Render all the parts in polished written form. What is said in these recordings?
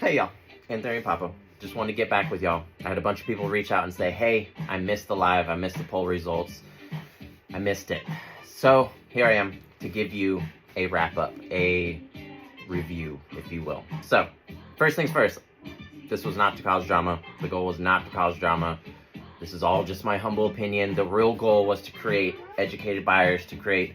Hey y'all, Anthony Papa. Just wanted to get back with y'all. I had a bunch of people reach out and say, hey, I missed the live, I missed the poll results, I missed it. So here I am to give you a wrap up, a review, if you will. So, first things first, this was not to cause drama. The goal was not to cause drama. This is all just my humble opinion. The real goal was to create educated buyers, to create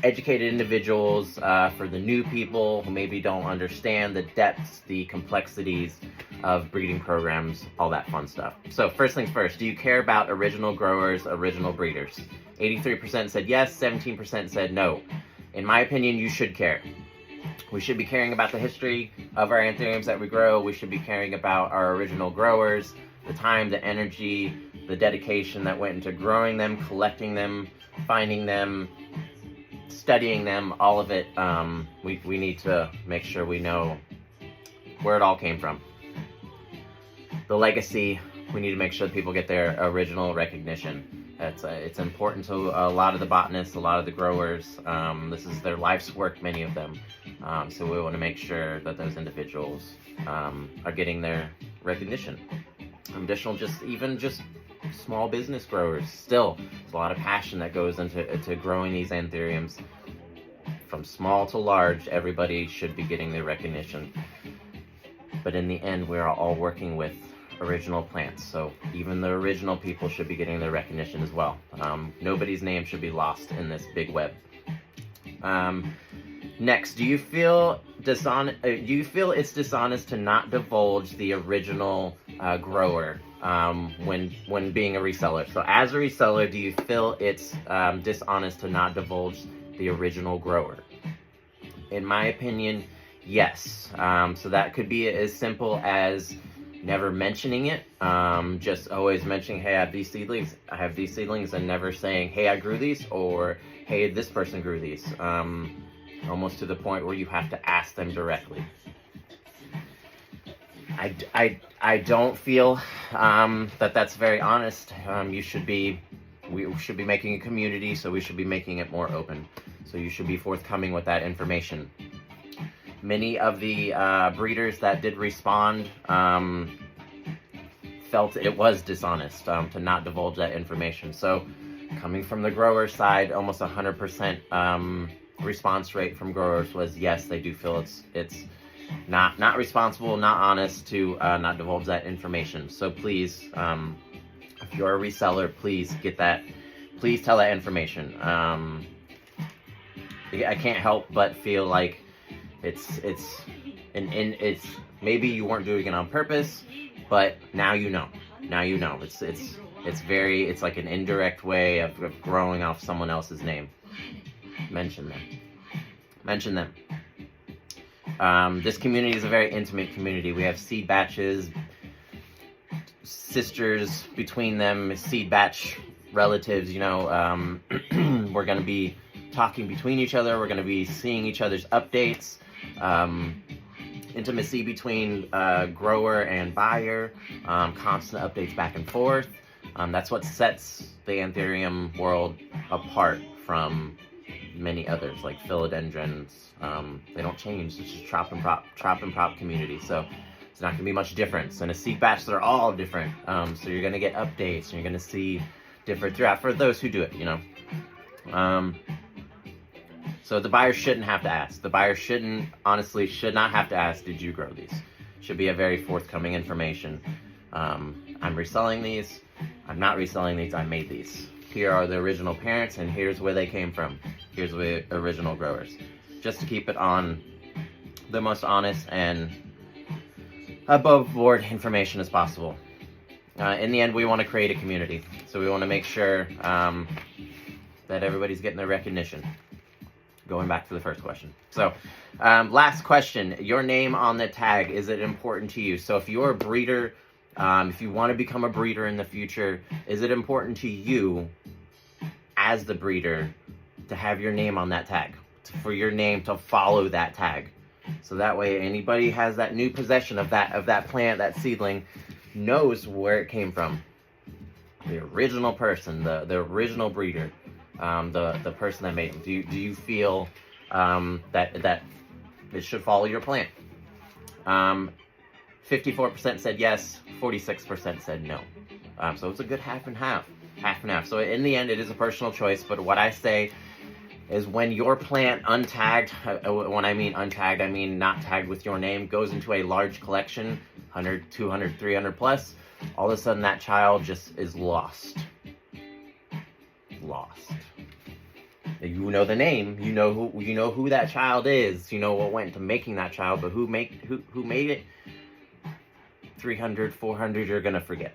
educated individuals for the new people who maybe don't understand the depths, the complexities of breeding programs, all that fun stuff. So first things first, do you care about original growers, original breeders? 83% said yes, 17% said no. In my opinion, you should care. We should be caring about the history of our anthuriums that we grow. We should be caring about our original growers, the time, the energy, the dedication that went into growing them, collecting them, finding them, studying them, all of it. We need to make sure we know where it all came from. The legacy, we need to make sure that people get their original recognition. It's important to a lot of the botanists, a lot of the growers. This is their life's work, many of them. So we want to make sure that those individuals are getting their recognition. Additional, just small business growers. Still, there's a lot of passion that goes into growing these anthuriums. From small to large, everybody should be getting their recognition. But in the end, we're all working with original plants, so even the original people should be getting their recognition as well. Nobody's name should be lost in this big web. Next, do you feel it's dishonest to not divulge the original grower when being a reseller? So as a reseller, do you feel it's dishonest to not divulge the original grower? In my opinion, yes. So that could be as simple as never mentioning it, just always mentioning, hey, I have these seedlings, and never saying, hey, I grew these, or hey, this person grew these. Almost to the point where you have to ask them directly. I don't feel that that's very honest. We should be making a community, so we should be making it more open. So you should be forthcoming with that information. Many of the breeders that did respond felt it was dishonest to not divulge that information. So coming from the grower side, almost 100% response rate from growers was yes, they do feel it's not responsible, not honest to not divulge that information. So please, if you're a reseller, please tell that information. I can't help but feel like it's maybe you weren't doing it on purpose, but now you know. It's like an indirect way of growing off someone else's name. Mention them. This community is a very intimate community. We have seed batches, sisters between them, seed batch relatives, we're going to be talking between each other. We're going to be seeing each other's updates. Intimacy between grower and buyer, constant updates back and forth. That's what sets the anthurium world apart from many others, like philodendrons. They don't change. It's just trop and prop community. So it's not going to be much difference. And a seed batch, they're all different. So you're going to get updates, and you're going to see different throughout for those who do it, So the buyer shouldn't have to ask. The buyer should not have to ask, did you grow these? Should be a very forthcoming information. I'm reselling these. I'm not reselling these. I made these. Here are the original parents, and here's where they came from. Here's the original growers. Just to keep it on the most honest and above board information as possible. In the end, we want to create a community. So we want to make sure that everybody's getting their recognition. Going back to the first question. So, last question. Your name on the tag, is it important to you? So if you're a breeder, if you want to become a breeder in the future, is it important to you as the breeder to have your name on that tag? For your name to follow that tag? So that way anybody has that new possession of that plant, that seedling, knows where it came from. The original person, the original breeder. The person that made them. Do you feel that it should follow your plant? 54% said yes, 46% said no. So it's a good half and half. So in the end, it is a personal choice, but what I say is when your plant untagged, when I mean untagged, I mean not tagged with your name, goes into a large collection, 100, 200, 300 plus, all of a sudden that child just is lost. You know the name, you know who that child is, you know what went into making that child, but who made it, 300, 400, you're gonna forget.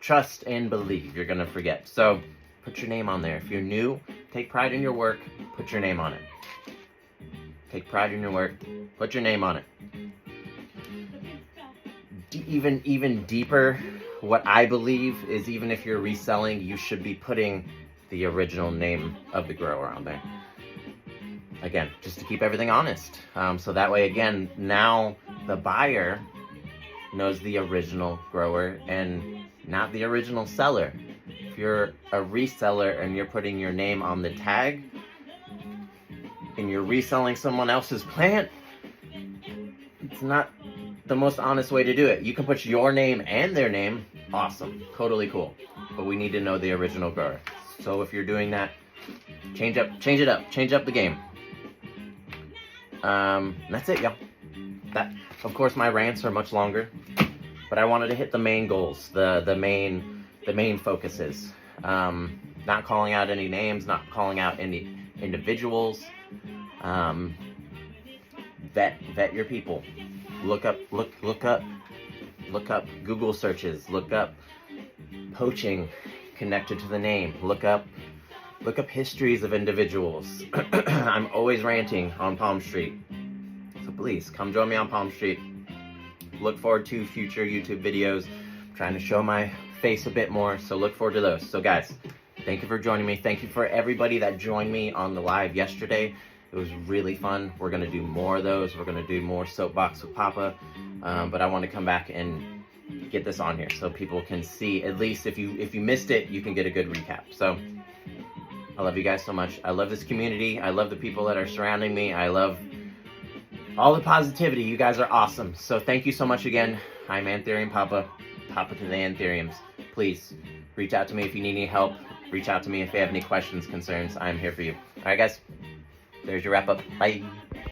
Trust and believe, you're gonna forget. So put your name on there. If you're new, take pride in your work, put your name on it. Take pride in your work, put your name on it. Even deeper, what I believe is even if you're reselling, you should be putting the original name of the grower on there. Again, just to keep everything honest. So that way, again, now the buyer knows the original grower and not the original seller. If you're a reseller and you're putting your name on the tag and you're reselling someone else's plant, it's not the most honest way to do it. You can put your name and their name, awesome, totally cool. But we need to know the original grower. So if you're doing that, change up the game. That's it, y'all. That, of course, my rants are much longer, but I wanted to hit the main goals, the main focuses. Not calling out any names, not calling out any individuals. Vet your people. Look up Google searches. Look up poaching connected to the name. Look up histories of individuals. I'm always ranting on Palm Street, so please come join me on Palm Street. Look forward to future YouTube videos. I'm trying to show my face a bit more, so look forward to those. So guys, thank you for joining me. Thank you for everybody that joined me on the live yesterday. It was really fun. We're gonna do more of those. We're gonna do more Soapbox with Papa, but I want to come back and get this on here so people can see, at least if you missed it, you can get a good recap. So I love you guys so much. I love this community. I love the people that are surrounding me. I love all the positivity. You guys are awesome. So thank you so much again. I'm Anthurium Papa to the Anthuriums. Please reach out to me if you need any help. Reach out to me if you have any questions, concerns. I'm here for you. All right, guys. There's your wrap up. Bye.